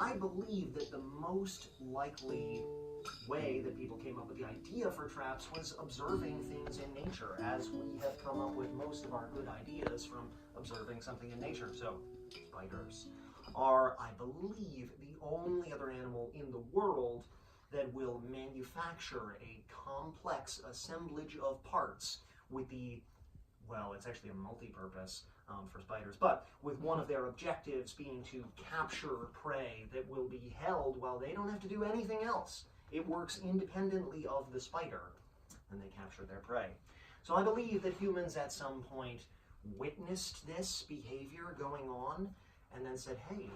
I believe that the most likely way that people came up with the idea for traps was observing things in nature, as we have come up with most of our good ideas from observing something in nature. So, spiders are, I believe, the only other animal in the world that will manufacture a complex assemblage of parts with the, well, it's actually a multi-purpose for spiders, but with one of their objectives being to capture prey that will be held while they don't have to do anything else. It works independently of the spider, and they capture their prey. So I believe that humans at some point witnessed this behavior going on and then said, hey,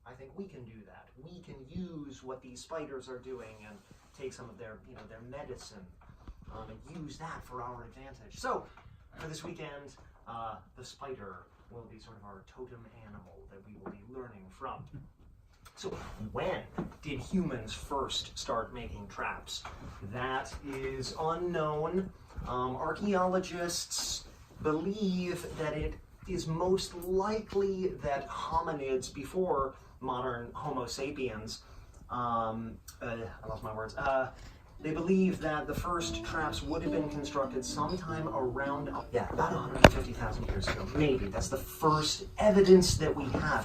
I think we can do that. We can use what these spiders are doing and take some of their, their medicine and use that for our advantage. So for this weekend, the spider will be sort of our totem animal that we will be learning from. So when did humans first start making traps? That is unknown. Archaeologists believe that it is most likely that hominids before modern Homo sapiens, I lost my words, they believe that the first traps would have been constructed sometime around, about 150,000 years ago, maybe. That's the first evidence that we have.